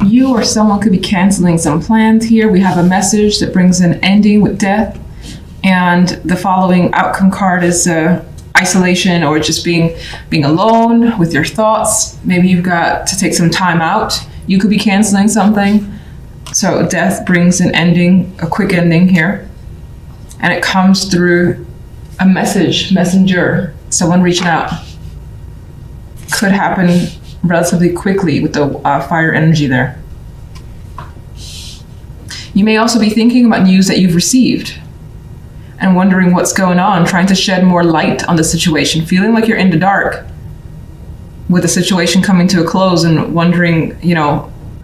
You or someone could be canceling some plans here. We have a message that brings an ending with death. And the following outcome card is isolation, or just being alone with your thoughts. Maybe you've got to take some time out. You could be canceling something. So death brings an ending, a quick ending here. And it comes through a messenger, someone reaching out. Could happen relatively quickly with the fire energy there. You may also be thinking about news that you've received and wondering what's going on, trying to shed more light on the situation, feeling like you're in the dark with the situation coming to a close and wondering,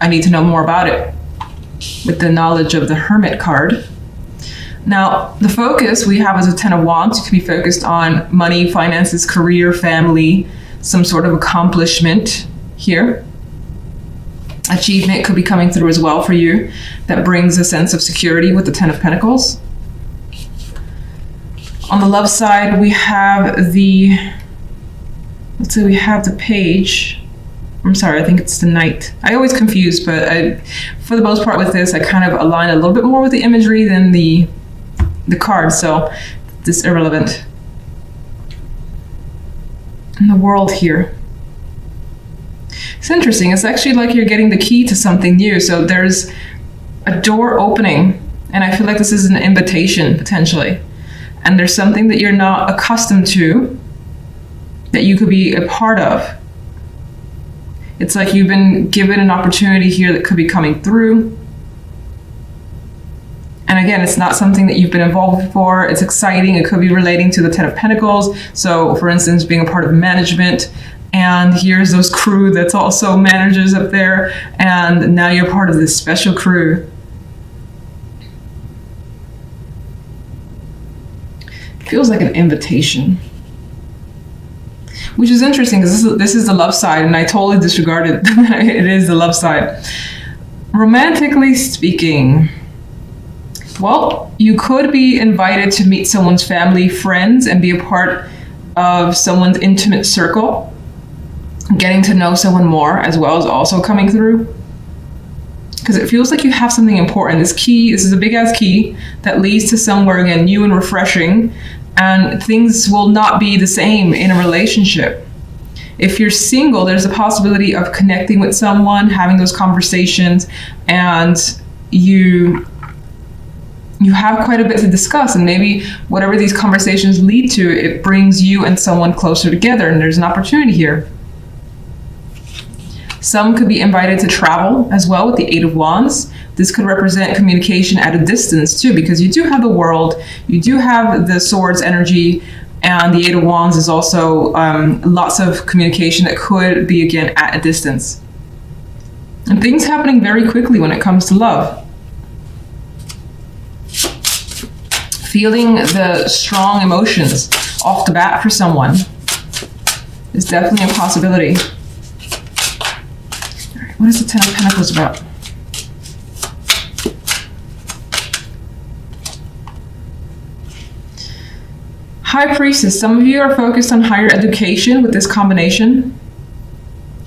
I need to know more about it, with the knowledge of the Hermit card. Now, the focus we have is a 10 of Wands. You could be focused on money, finances, career, family, some sort of accomplishment here. Achievement could be coming through as well for you. That brings a sense of security with the 10 of Pentacles. On the love side, we have the Page. I'm sorry, I think it's the Knight. I always confuse, but for the most part with this, I kind of align a little bit more with the imagery than the card, so this is irrelevant. And the World here. It's interesting. It's actually like you're getting the key to something new. So there's a door opening, and I feel like this is an invitation potentially. And there's something that you're not accustomed to that you could be a part of. It's like you've been given an opportunity here that could be coming through. And again, it's not something that you've been involved before. It's exciting. It could be relating to the 10 of Pentacles. So for instance, being a part of management, and here's those crew that's also managers up there. And now you're part of this special crew. Feels like an invitation, which is interesting because this is the love side, and I totally disregarded that it is the love side. Romantically speaking, well, you could be invited to meet someone's family, friends, and be a part of someone's intimate circle. Getting to know someone more as well is also coming through, because it feels like you have something important. This is a big ass key that leads to somewhere again new and refreshing. And things will not be the same in a relationship. If you're single, there's a possibility of connecting with someone, having those conversations, and you have quite a bit to discuss. And maybe whatever these conversations lead to, it brings you and someone closer together, and there's an opportunity here. Some could be invited to travel as well with the 8 of Wands. This could represent communication at a distance too, because you do have the World, you do have the Swords energy, and the 8 of Wands is also lots of communication that could be again at a distance. And things happening very quickly when it comes to love. Feeling the strong emotions off the bat for someone is definitely a possibility. All right, what is the 10 of Pentacles about? High Priestess, some of you are focused on higher education with this combination.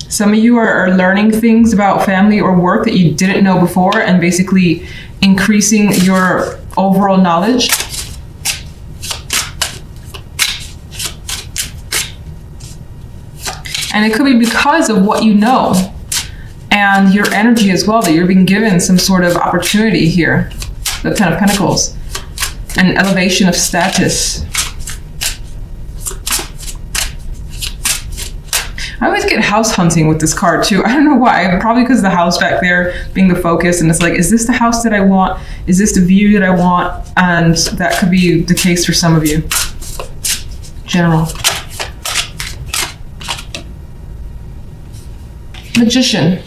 Some of you are learning things about family or work that you didn't know before, and basically increasing your overall knowledge. And it could be because of what you know and your energy as well, that you're being given some sort of opportunity here. The 10 of Pentacles, an elevation of status. I always get house hunting with this card too. I don't know why. Probably because the house back there being the focus, and it's like, is this the house that I want? Is this the view that I want? And that could be the case for some of you. General. Magician.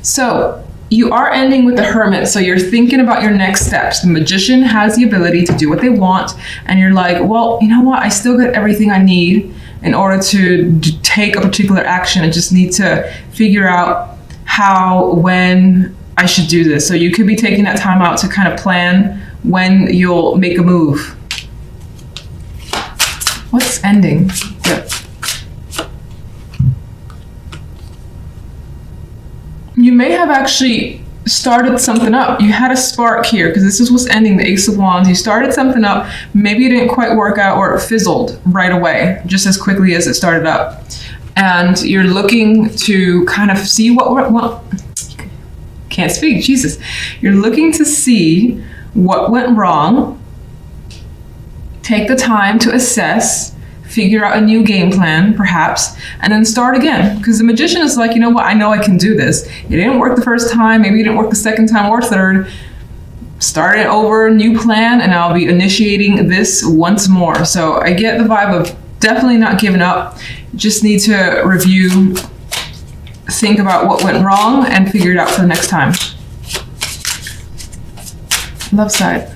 So you are ending with the Hermit, so you're thinking about your next steps. The Magician has the ability to do what they want, and you're like, well, you know what? I still got everything I need in order to take a particular action. I just need to figure out how, when I should do this. So you could be taking that time out to kind of plan when you'll make a move. What's ending? Yeah. you may have actually started something up. You had a spark here because this is what's ending, the Ace of Wands. You started something up. Maybe it didn't quite work out, or it fizzled right away, just as quickly as it started up. And you're looking to kind of see can't speak, Jesus. You're looking to see what went wrong. Take the time to assess, figure out a new game plan, perhaps, and then start again. Because the Magician is like, you know what, I know I can do this. It didn't work the first time, maybe it didn't work the second time or third. Start it over, new plan, and I'll be initiating this once more. So I get the vibe of definitely not giving up. Just need to review, think about what went wrong, and figure it out for the next time. Love side.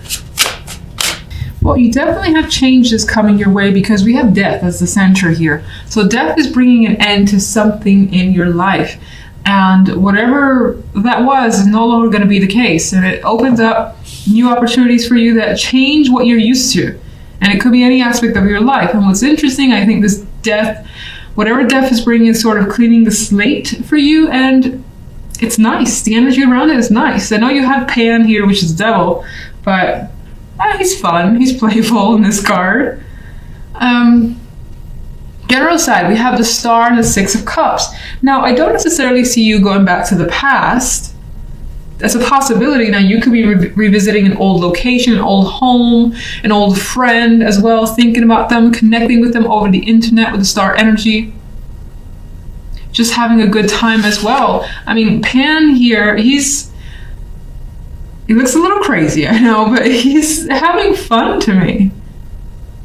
Well, you definitely have changes coming your way because we have death as the center here. So death is bringing an end to something in your life. And whatever that was is no longer going to be the case. And it opens up new opportunities for you that change what you're used to. And it could be any aspect of your life. And what's interesting, I think this death, whatever death is bringing, is sort of cleaning the slate for you. And it's nice. The energy around it is nice. I know you have Pan here, which is devil, but he's fun. He's playful in this card. General side, we have the Star and the Six of Cups. Now, I don't necessarily see you going back to the past. That's a possibility. Now, you could be revisiting an old location, an old home, an old friend as well, thinking about them, connecting with them over the internet with the Star energy. Just having a good time as well. I mean, Pan here, he looks a little crazy, I know, but he's having fun to me.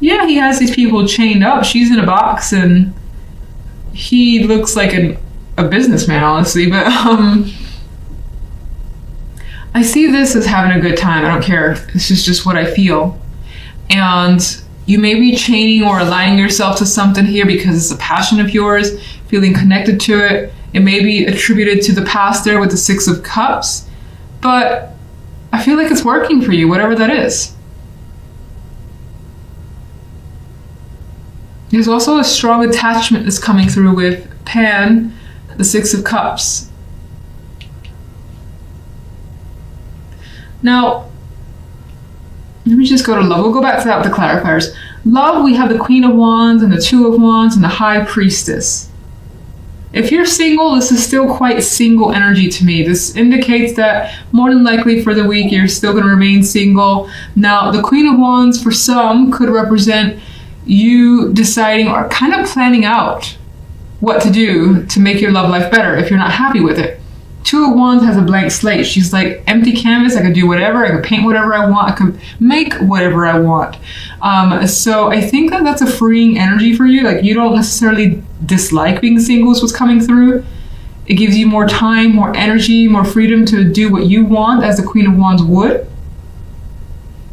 Yeah, he has these people chained up. She's in a box, and he looks like a businessman, honestly. But I see this as having a good time. I don't care. This is just what I feel. And you may be chaining or aligning yourself to something here because it's a passion of yours, feeling connected to it. It may be attributed to the past there with the Six of Cups, but I feel like it's working for you, whatever that is. There's also a strong attachment that's coming through with Pan, the Six of Cups. Now, let me just go to love. We'll go back to that with the clarifiers. Love, we have the Queen of Wands and the Two of Wands and the High Priestess. If you're single, this is still quite single energy to me. This indicates that more than likely for the week, you're still going to remain single. Now, the Queen of Wands for some could represent you deciding or kind of planning out what to do to make your love life better if you're not happy with it. Two of Wands has a blank slate. She's like empty canvas. I could do whatever. I could paint whatever I want. I could make whatever I want. So I think that that's a freeing energy for you. Like, you don't necessarily dislike being single is what's coming through. It gives you more time, more energy, more freedom to do what you want as the Queen of Wands would.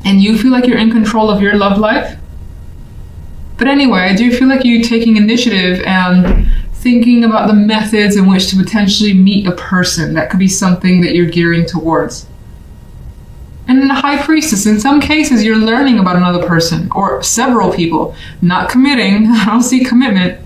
And you feel like you're in control of your love life. But anyway, I do feel like you're taking initiative and thinking about the methods in which to potentially meet a person. That could be something that you're gearing towards. And then the High Priestess, in some cases, you're learning about another person or several people, not committing. I don't see commitment.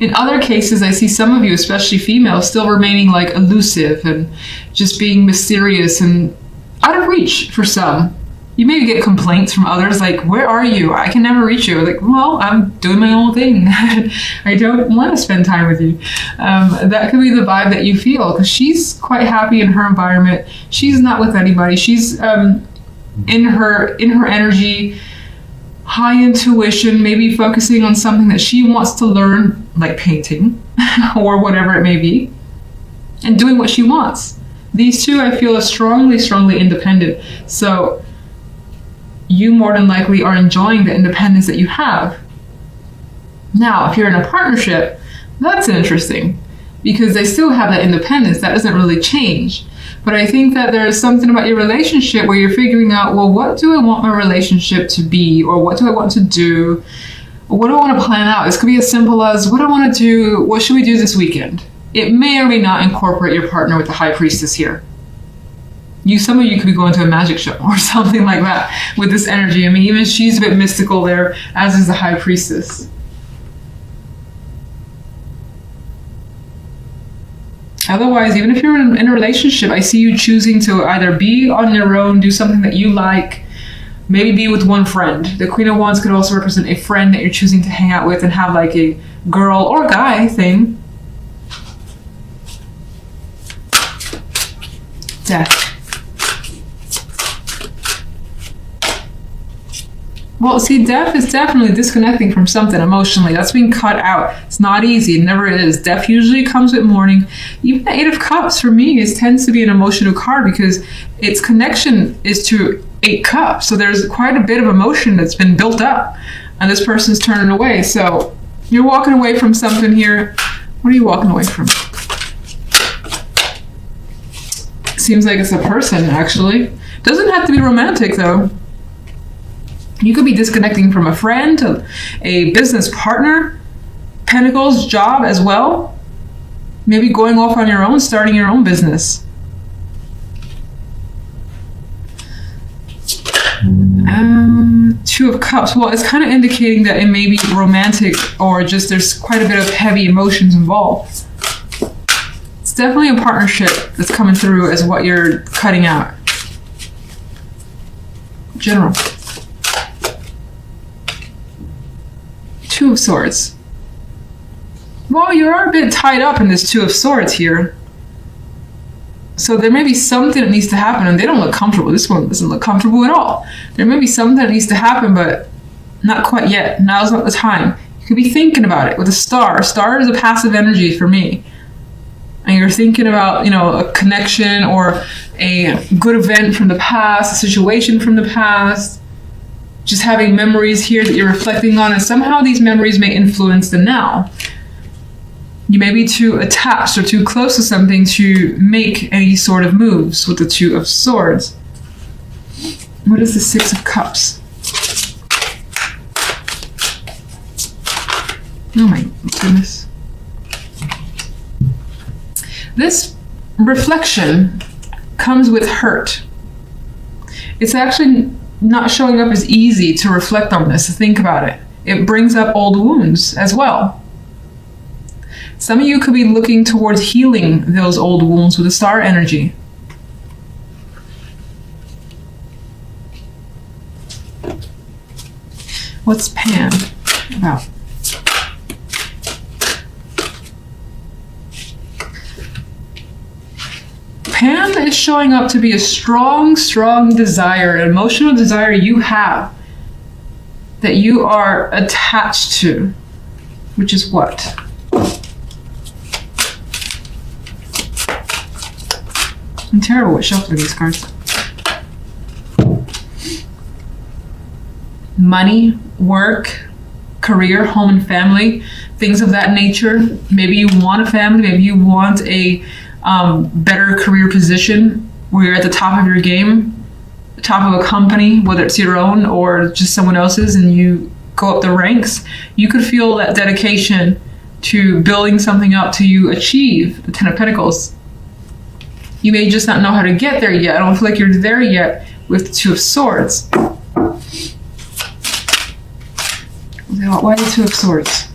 In other cases, I see some of you, especially females, still remaining like elusive and just being mysterious and out of reach for some. You maybe get complaints from others like, where are you? I can never reach you. Like, well, I'm doing my own thing. I don't want to spend time with you. That could be the vibe that you feel, because she's quite happy in her environment. She's not with anybody. She's in her energy, high intuition, maybe focusing on something that she wants to learn, like painting or whatever it may be, and doing what she wants. These two, I feel, are strongly, strongly independent. So you more than likely are enjoying the independence that you have. Now, if you're in a partnership, that's interesting because they still have that independence. That doesn't really change. But I think that there's something about your relationship where you're figuring out, well, what do I want my relationship to be? Or what do I want to do? Or what do I want to plan out? This could be as simple as, what do I want to do? What should we do this weekend? It may or may not incorporate your partner with the High Priestess here. Some of you could be going to a magic show or something like that with this energy. I mean, even she's a bit mystical there, as is the High Priestess. Otherwise, even if you're in a relationship, I see you choosing to either be on your own, do something that you like, maybe be with one friend. The Queen of Wands could also represent a friend that you're choosing to hang out with and have like a girl or guy thing. Death. Well, see, death is definitely disconnecting from something emotionally. That's being cut out. It's not easy. It never is. Death usually comes with mourning. Even the Eight of Cups, for me, tends to be an emotional card because its connection is to 8 cups. So there's quite a bit of emotion that's been built up. And this person's turning away. So you're walking away from something here. What are you walking away from? Seems like it's a person, actually. Doesn't have to be romantic, though. You could be disconnecting from a friend, a business partner, Pentacles, job as well. Maybe going off on your own, starting your own business. Two of Cups. Well, it's kind of indicating that it may be romantic or just there's quite a bit of heavy emotions involved. It's definitely a partnership that's coming through as what you're cutting out. General. Two of Swords. Well, you are a bit tied up in this Two of Swords here. So there may be something that needs to happen, and they don't look comfortable. This one doesn't look comfortable at all. There may be something that needs to happen, but not quite yet. Now's not the time. You could be thinking about it with a star. A star is a passive energy for me. And you're thinking about, a connection or a good event from the past, a situation from the past. Just having memories here that you're reflecting on, and somehow these memories may influence the now. You may be too attached or too close to something to make any sort of moves with the Two of Swords. What is the Six of Cups? Oh my goodness. This reflection comes with hurt. It's actually not showing up as easy to reflect on this, to think about it. It brings up old wounds as well. Some of you could be looking towards healing those old wounds with the star energy. What's Pan about? Pan is showing up to be a strong, strong desire, an emotional desire you have that you are attached to, which is what? I'm terrible at shuffling these cards. Money, work, career, home and family, things of that nature. Maybe you want a family, maybe you want a better career position where you're at the top of your game, the top of a company, whether it's your own or just someone else's, and you go up the ranks. You could feel that dedication to building something up till you achieve the Ten of Pentacles. You may just not know how to get there yet. I don't feel like you're there yet with the Two of Swords. Why the Two of Swords?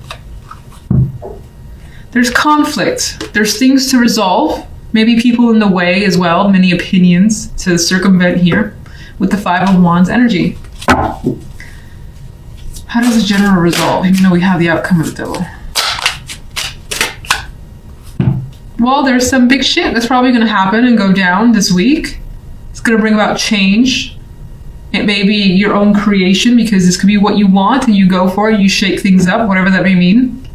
There's conflict. There's things to resolve. Maybe people in the way as well. Many opinions to circumvent here with the Five of Wands energy. How does the General resolve, even though we have the outcome of the Devil? Well, there's some big shit that's probably going to happen and go down this week. It's going to bring about change. It may be your own creation because this could be what you want and you go for it. You shake things up, whatever that may mean.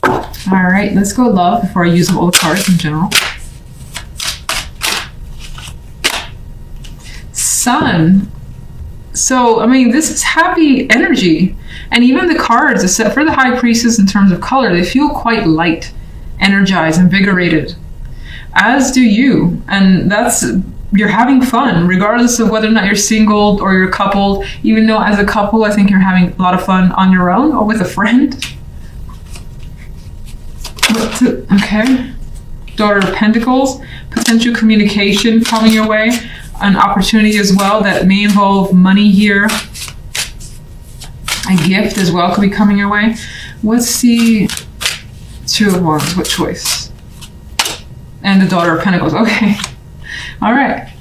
All right, let's go love before I use all the cards in general. Sun. So, this is happy energy. And even the cards, except for the High Priestess in terms of color, they feel quite light, energized, invigorated. As do you. And you're having fun, regardless of whether or not you're single or you're coupled. Even though as a couple, I think you're having a lot of fun on your own or with a friend. Okay. Daughter of Pentacles, potential communication coming your way, an opportunity as well that may involve money here. A gift as well could be coming your way. What's the Two of Wands? What choice? And the Daughter of Pentacles. Okay. All right.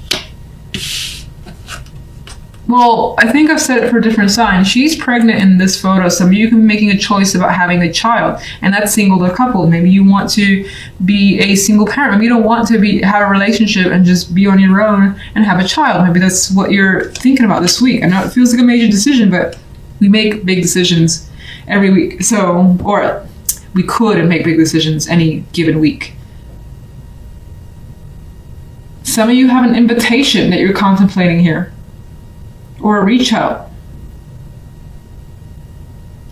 Well, I think I've said it for different signs. She's pregnant in this photo, so maybe you can be making a choice about having a child, and that's single or couple. Maybe you want to be a single parent. Maybe you don't want to have a relationship and just be on your own and have a child. Maybe that's what you're thinking about this week. I know it feels like a major decision, but we make big decisions every week. So, or we could make big decisions any given week. Some of you have an invitation that you're contemplating here, or a reach out.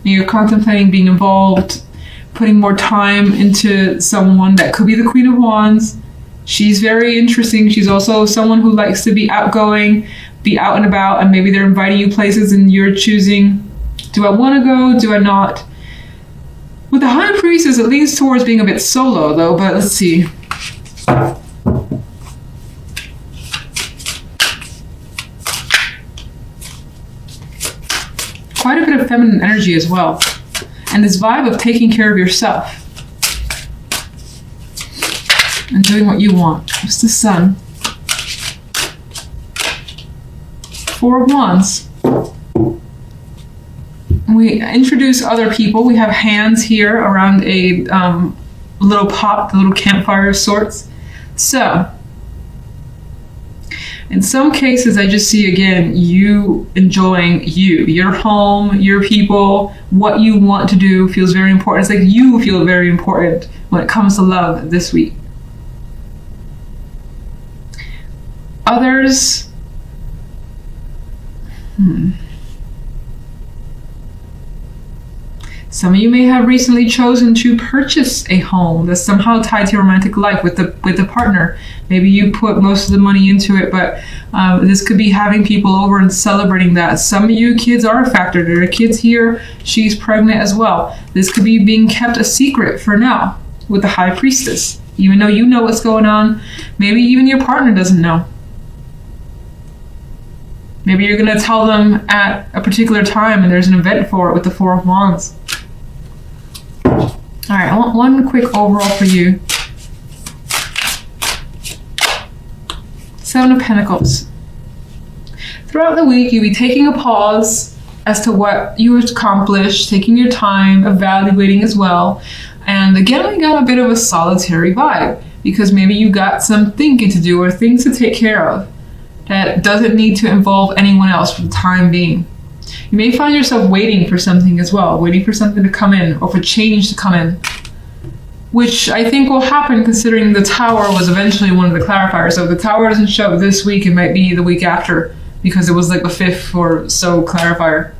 You're contemplating being involved, putting more time into someone that could be the Queen of Wands. She's very interesting. She's also someone who likes to be outgoing, be out and about, and maybe they're inviting you places and you're choosing, do I want to go? Do I not? With the High Priestess, it leans towards being a bit solo though, but let's see. Quite a bit of feminine energy as well. And this vibe of taking care of yourself and doing what you want. What's the Sun? Four of Wands. We introduce other people. We have hands here around a little pot, a little campfire of sorts. So, in some cases, I just see, again, you enjoying your home, your people, what you want to do feels very important. It's like you feel very important when it comes to love this week. Others, some of you may have recently chosen to purchase a home that's somehow tied to your romantic life with the partner. Maybe you put most of the money into it, but this could be having people over and celebrating that. Some of you kids are a factor. There are kids here. She's pregnant as well. This could be being kept a secret for now with the High Priestess. Even though you know what's going on, maybe even your partner doesn't know. Maybe you're going to tell them at a particular time and there's an event for it with the Four of Wands. All right, I want one quick overall for you. Seven of Pentacles. Throughout the week, you'll be taking a pause as to what you accomplished, taking your time, evaluating as well. And again, we got a bit of a solitary vibe because maybe you got some thinking to do or things to take care of that doesn't need to involve anyone else for the time being. You may find yourself waiting for something as well, waiting for something to come in or for change to come in, which I think will happen considering the Tower was eventually one of the clarifiers. So if the Tower doesn't show up this week, it might be the week after because it was like the fifth or so clarifier.